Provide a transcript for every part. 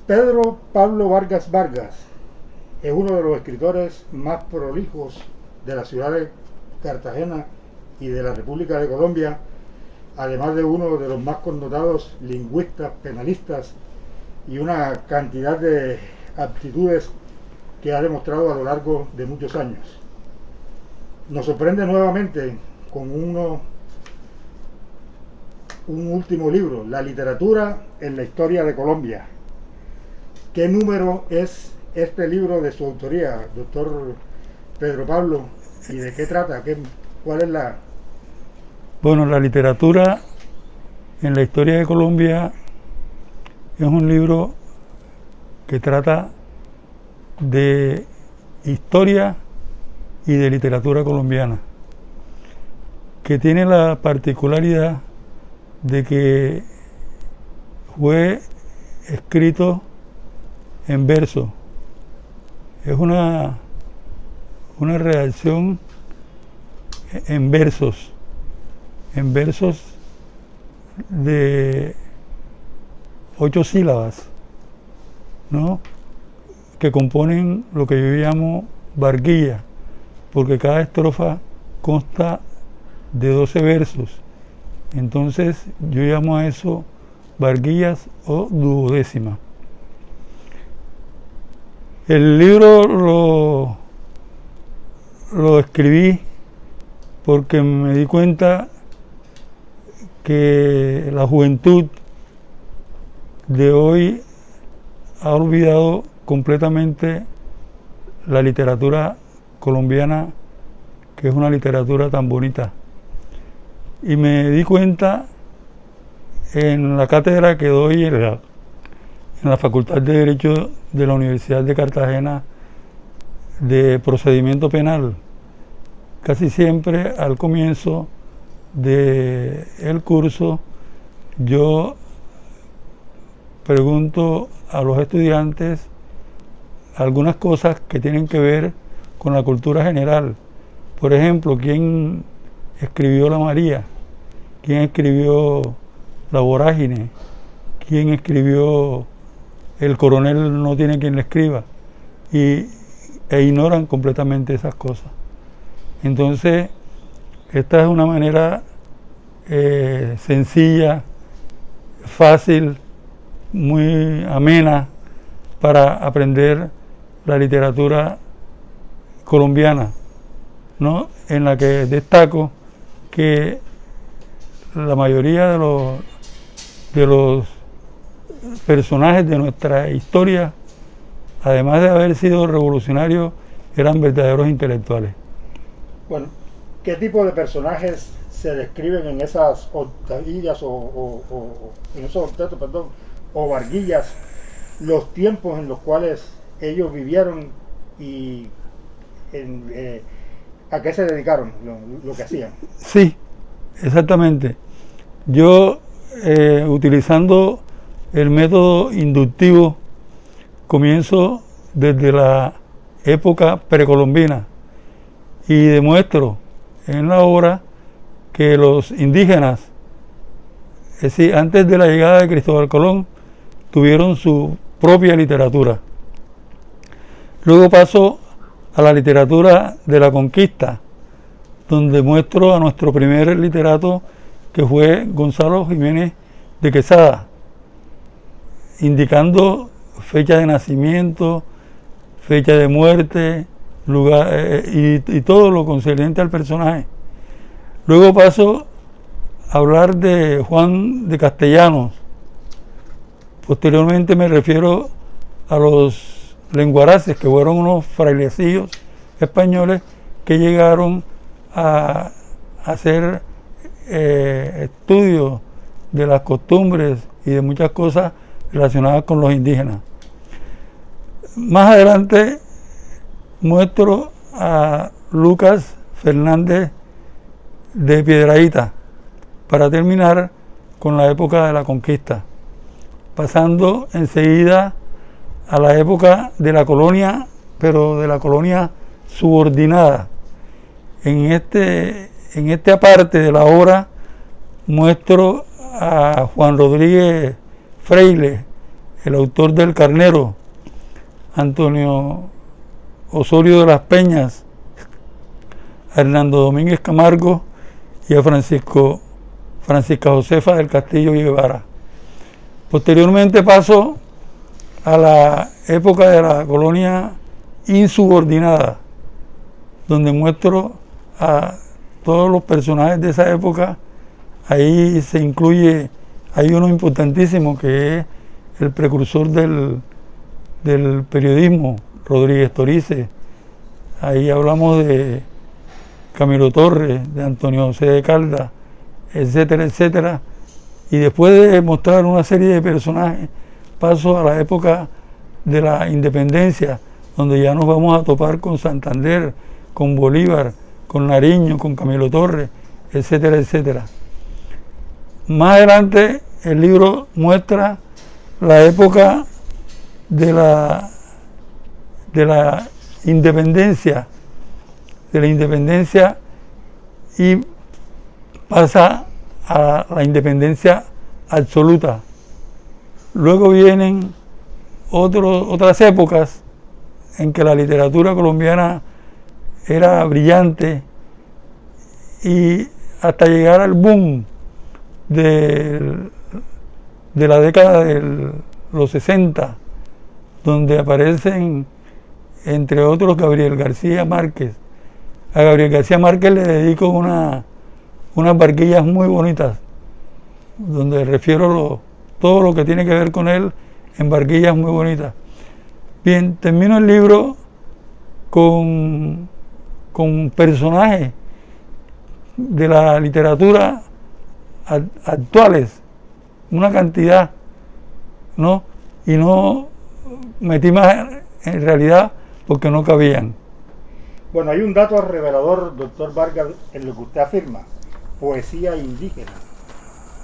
Pedro Pablo Vargas Vargas es uno de los escritores más prolijos de la ciudad de Cartagena y de la República de Colombia, además de uno de los más connotados lingüistas, penalistas y una cantidad de aptitudes que ha demostrado a lo largo de muchos años. Nos sorprende nuevamente con un último libro, La literatura en la historia de Colombia. ¿Qué número es este libro de su autoría, doctor Pedro Pablo? ¿Y de qué trata? ¿Cuál es la...? Bueno, La literatura en la historia de Colombia es un libro que trata de historia y de literatura colombiana, que tiene la particularidad de que fue escrito en verso. Es una redacción en versos de 8 sílabas, ¿no?, que componen lo que yo llamo varguilla, porque cada estrofa consta de 12 versos. Entonces yo llamo a eso varguillas o duodécima. El libro lo escribí porque me di cuenta que la juventud de hoy ha olvidado completamente la literatura colombiana, que es una literatura tan bonita. Y me di cuenta en la cátedra que doy en la Facultad de Derecho de la Universidad de Cartagena de procedimiento penal. Casi siempre al comienzo del curso yo pregunto a los estudiantes algunas cosas que tienen que ver con la cultura general. Por ejemplo, ¿quién escribió La María? ¿Quién escribió La Vorágine? ¿Quién escribió El coronel no tiene quien le escriba? E ignoran completamente esas cosas. Entonces, esta es una manera sencilla, fácil, muy amena para aprender la literatura colombiana, ¿no?, en la que destaco que la mayoría de los personajes de nuestra historia, además de haber sido revolucionarios, eran verdaderos intelectuales. Bueno, ¿qué tipo de personajes se describen en esas octavillas en esos octetos, perdón, o varguillas, los tiempos en los cuales ellos vivieron y a qué se dedicaron, lo que hacían? Sí, exactamente. Yo, utilizando el método inductivo, comienzo desde la época precolombina y demuestro en la obra que los indígenas, es decir, antes de la llegada de Cristóbal Colón, tuvieron su propia literatura. Luego paso a la literatura de la conquista, donde muestro a nuestro primer literato, que fue Gonzalo Jiménez de Quesada, indicando fecha de nacimiento, fecha de muerte, lugar y todo lo concerniente al personaje. Luego paso a hablar de Juan de Castellanos. Posteriormente me refiero a los lenguaraces, que fueron unos frailecillos españoles que llegaron a hacer estudios de las costumbres y de muchas cosas relacionadas con los indígenas. Más adelante muestro a Lucas Fernández de Piedradita, para terminar con la época de la conquista, pasando enseguida a la época de la colonia, pero de la colonia subordinada. En esta parte de la obra muestro a Juan Rodríguez Freile, el autor del Carnero, Antonio Osorio de las Peñas, a Hernando Domínguez Camargo y a Francisca Josefa del Castillo Guevara. Posteriormente paso a la época de la colonia insubordinada, donde muestro a todos los personajes de esa época. Ahí se incluye, hay uno importantísimo que es el precursor del periodismo, Rodríguez Torice. Ahí hablamos de Camilo Torres, de Antonio José de Caldas, etcétera, etcétera. Y después de mostrar una serie de personajes, paso a la época de la independencia, donde ya nos vamos a topar con Santander, con Bolívar, con Nariño, con Camilo Torres, etcétera, etcétera. Más adelante el libro muestra la época de la independencia, y pasa a la independencia absoluta. Luego vienen otras épocas en que la literatura colombiana era brillante, y hasta llegar al boom de la década de los 60, donde aparecen, entre otros, Gabriel García Márquez. A Gabriel García Márquez le dedico unas barquillas muy bonitas, donde refiero todo lo que tiene que ver con él en barquillas muy bonitas. Bien, termino el libro con personajes de la literatura actuales, una cantidad, ¿no? Y no metí más en realidad porque no cabían. Bueno, hay un dato revelador, doctor Vargas, en lo que usted afirma: poesía indígena.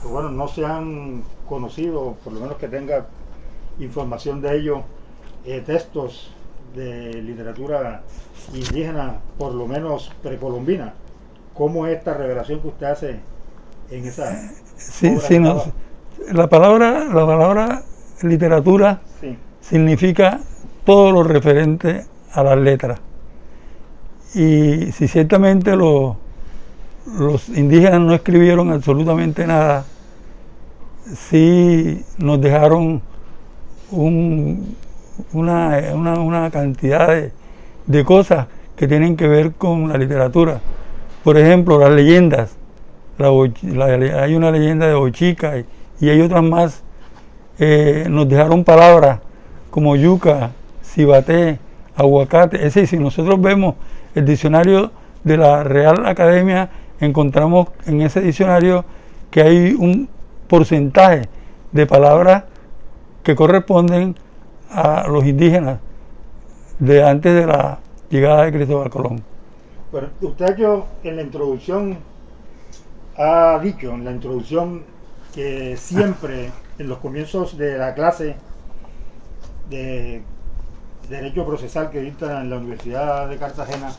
Pues bueno, no se han conocido, por lo menos que tenga información de ello, textos de literatura indígena, por lo menos precolombina. ¿Cómo es esta revelación que usted hace en esa sí, no, la palabra literatura, sí, significa todo lo referente a las letras. Y si ciertamente los indígenas no escribieron absolutamente nada, sí nos dejaron una cantidad de cosas que tienen que ver con la literatura. Por ejemplo, las leyendas. Hay una leyenda de Bochica y hay otras más. Nos dejaron palabras como yuca, cibaté, aguacate. Es decir, si nosotros vemos el diccionario de la Real Academia, encontramos en ese diccionario que hay un porcentaje de palabras que corresponden a los indígenas de antes de la llegada de Cristóbal Colón. Bueno, usted en la introducción ha dicho que siempre en los comienzos de la clase de Derecho Procesal que dicta en la Universidad de Cartagena,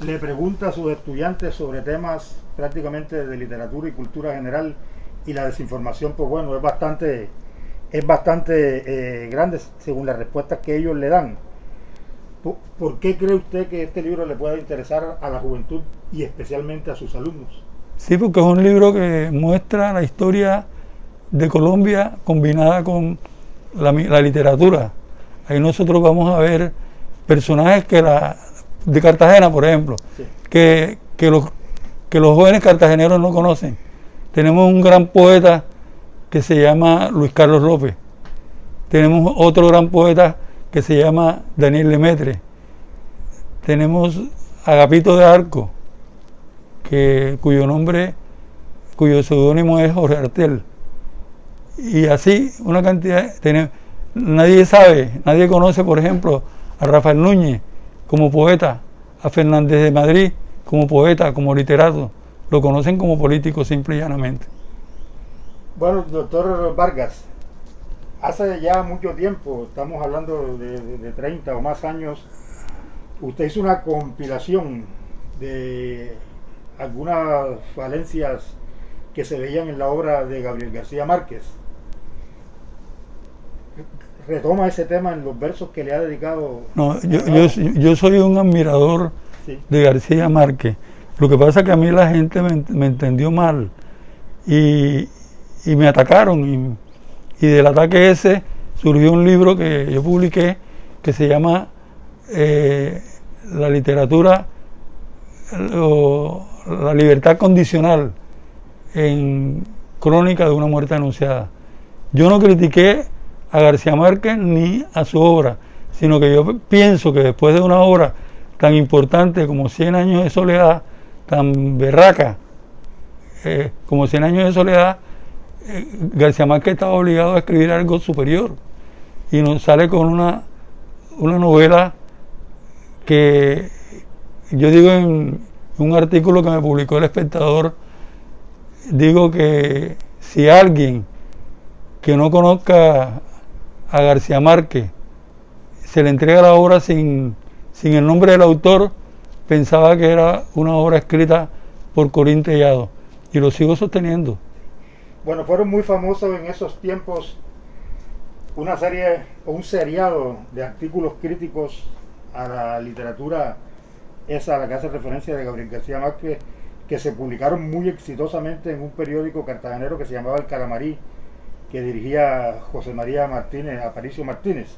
le pregunta a sus estudiantes sobre temas prácticamente de literatura y cultura general, y la desinformación, pues bueno, es bastante grande según las respuestas que ellos le dan. ¿Por qué cree usted que este libro le pueda interesar a la juventud y especialmente a sus alumnos? Sí, porque es un libro que muestra la historia de Colombia combinada con la literatura. Ahí nosotros vamos a ver personajes de Cartagena, por ejemplo, sí, que los jóvenes cartageneros no conocen. Tenemos un gran poeta que se llama Luis Carlos López. Tenemos otro gran poeta que se llama Daniel Lemaitre. Tenemos Agapito de Arco, cuyo seudónimo es Jorge Artel. Y así una cantidad. Nadie conoce, por ejemplo, a Rafael Núñez como poeta, a Fernández de Madrid como poeta, como literato. Lo conocen como político simple y llanamente. Bueno, doctor Vargas, hace ya mucho tiempo, estamos hablando de 30 o más años, usted hizo una compilación de algunas falencias que se veían en la obra de Gabriel García Márquez. retoma ese tema en los versos que le ha dedicado. No, yo soy un admirador Sí. de García Márquez. Lo que pasa es que a mí la gente me entendió mal y me atacaron. Y del ataque ese surgió un libro que yo publiqué que se llama La literatura o la libertad condicional en crónica de una muerte anunciada. Yo no critiqué a García Márquez ni a su obra, sino que yo pienso que después de una obra tan importante como 100 años de soledad, tan berraca como 100 años de soledad, García Márquez estaba obligado a escribir algo superior y nos sale con una novela que yo digo en un artículo que me publicó El Espectador, digo que si alguien que no conozca a García Márquez se le entrega la obra sin el nombre del autor, pensaba que era una obra escrita por Corín Tellado, y lo sigo sosteniendo. Bueno, fueron muy famosos en esos tiempos una serie o un seriado de artículos críticos a la literatura esa a la que hace referencia de Gabriel García Márquez, que se publicaron muy exitosamente en un periódico cartagenero que se llamaba El Calamarí, que dirigía José María Martínez, Aparicio Martínez.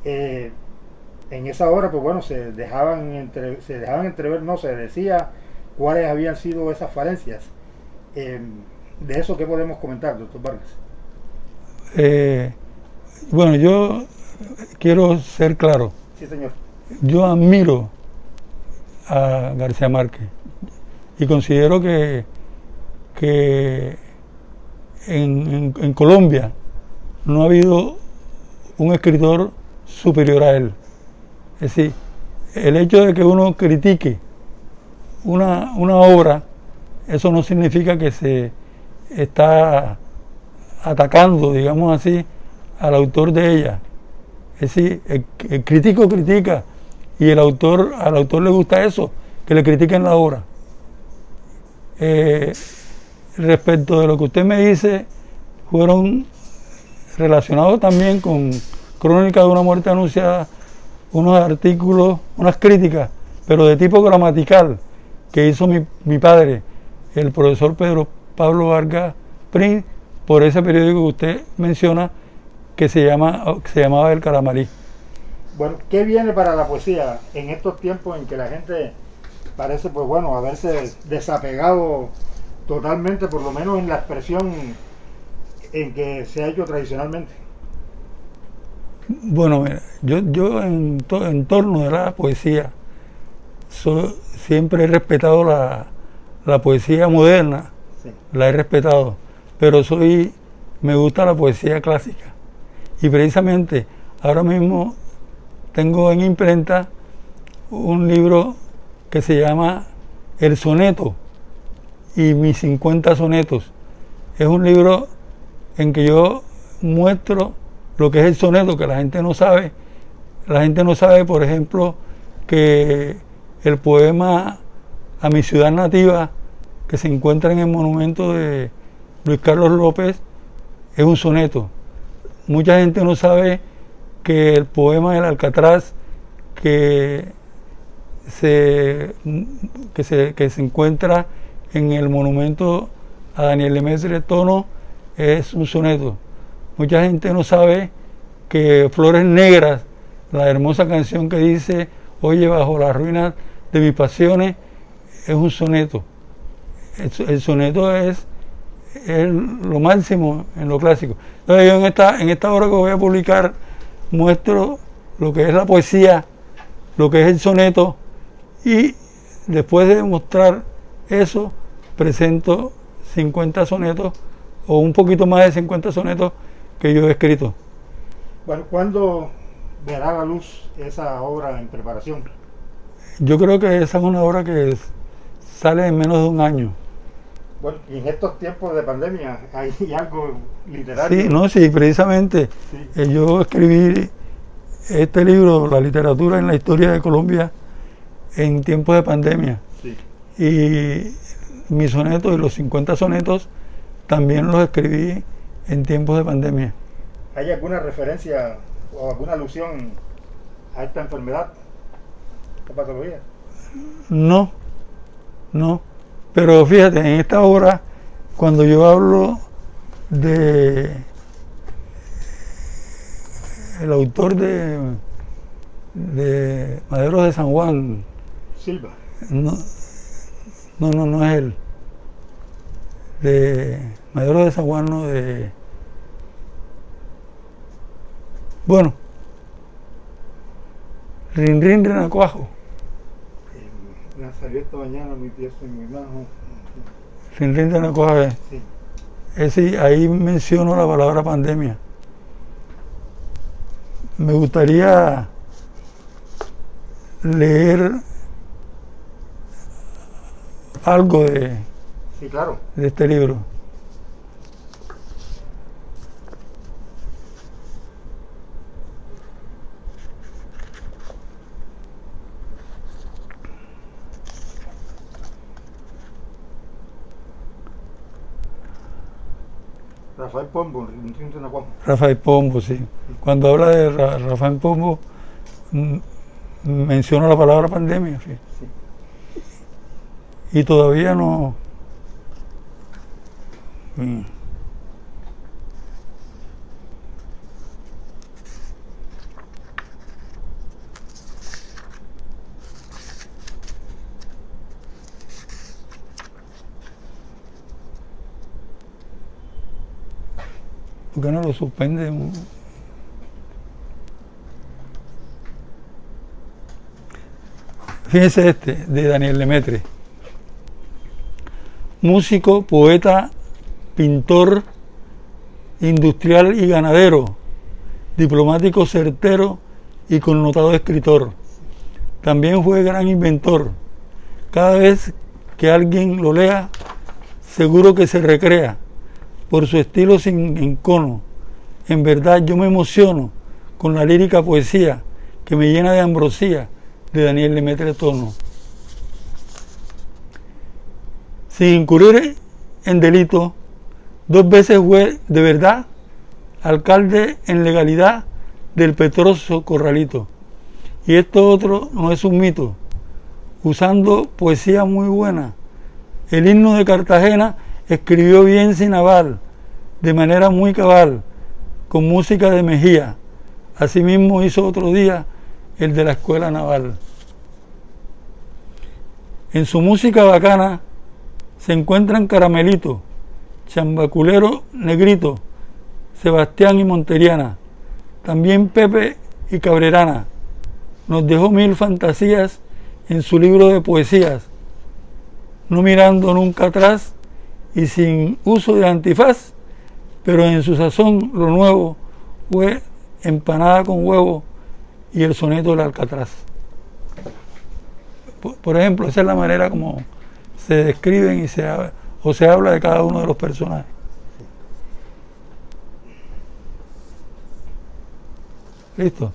En esa obra, pues bueno, se dejaban entrever, no se decía cuáles habían sido esas falencias. De eso, ¿qué podemos comentar, doctor Vargas? Bueno, yo quiero ser claro. Sí, señor. Yo admiro a García Márquez y considero que en Colombia no ha habido un escritor superior a él. Es decir, el hecho de que uno critique una obra, eso no significa que se está atacando, digamos así, al autor de ella. Es decir, el crítico critica y al autor le gusta eso, que le critiquen la obra. Respecto de lo que usted me dice, fueron relacionados también con Crónica de una muerte anunciada, unos artículos, unas críticas, pero de tipo gramatical, que hizo mi padre, el profesor Pedro Pablo Vargas Prin, por ese periódico que usted menciona, que se llamaba El Calamarí. Bueno, ¿qué viene para la poesía en estos tiempos en que la gente parece, pues bueno, haberse desapegado totalmente, por lo menos en la expresión en que se ha hecho tradicionalmente? Bueno, mira, yo en torno de la poesía siempre he respetado la poesía moderna, Sí. la he respetado, pero me gusta la poesía clásica. Y precisamente ahora mismo tengo en imprenta un libro que se llama El Soneto y mis 50 sonetos. Es un libro en que yo muestro lo que es el soneto, que la gente no sabe. La gente no sabe, por ejemplo, que el poema A mi ciudad nativa, que se encuentra en el monumento de Luis Carlos López, es un soneto. Mucha gente no sabe que el poema del Alcatraz, que se encuentra en el monumento a Daniel Lemaitre Tono, es un soneto. Mucha gente no sabe que Flores Negras, la hermosa canción que dice Oye bajo las ruinas de mis pasiones, es un soneto. El soneto es lo máximo en lo clásico. Entonces yo en esta obra que voy a publicar muestro lo que es la poesía, lo que es el soneto, y después de mostrar eso presento 50 sonetos o un poquito más de 50 sonetos que yo he escrito. Bueno, ¿cuándo verá la luz esa obra en preparación? Yo creo que esa es una obra que sale en menos de un año. Bueno, y en estos tiempos de pandemia hay algo literario. Sí, precisamente. Sí. Yo escribí este libro, La literatura en la historia de Colombia, en tiempos de pandemia. Sí. Y mis sonetos y los 50 sonetos también los escribí en tiempos de pandemia. ¿Hay alguna referencia o alguna alusión a esta enfermedad, esta patología? No, no. Pero fíjate, en esta obra, cuando yo hablo de el autor de Maderos de San Juan, Silva. no es él. De Maderos de San Juan, no de... Bueno, Rin Renacuajo. Salió esta mañana muy tieso y muy majo. Rin Renacuajo. Sí. Ahí menciono la palabra pandemia. Me gustaría leer algo Sí, claro. de este libro. Rafael Pombo, Rin Renacuajo. Rafael Pombo, sí. Cuando habla de Rafael Pombo, menciona la palabra pandemia, sí. Y todavía no... ¿Por qué no lo suspende? Fíjense este, de Daniel Lemaitre. Músico, poeta, pintor, industrial y ganadero, diplomático certero y connotado escritor. También fue gran inventor. Cada vez que alguien lo lea, seguro que se recrea por su estilo sin encono. En verdad yo me emociono con la lírica poesía que me llena de ambrosía de Daniel Lemaitre Tono. Sin incurrir en delito, 2 veces fue de verdad alcalde en legalidad del Petroso Corralito. Y esto otro no es un mito. Usando poesía muy buena, el himno de Cartagena escribió bien sin aval, de manera muy cabal, con música de Mejía. Asimismo hizo otro día el de la Escuela Naval. En su música bacana se encuentran Caramelito, Chambaculero Negrito, Sebastián y Monteriana, también Pepe y Cabrerana. Nos dejó 1000 fantasías en su libro de poesías, no mirando nunca atrás y sin uso de antifaz, pero en su sazón lo nuevo fue empanada con huevo y el soneto del Alcatraz. Por ejemplo, esa es la manera como se describen y se habla de cada uno de los personajes. ¿Listo?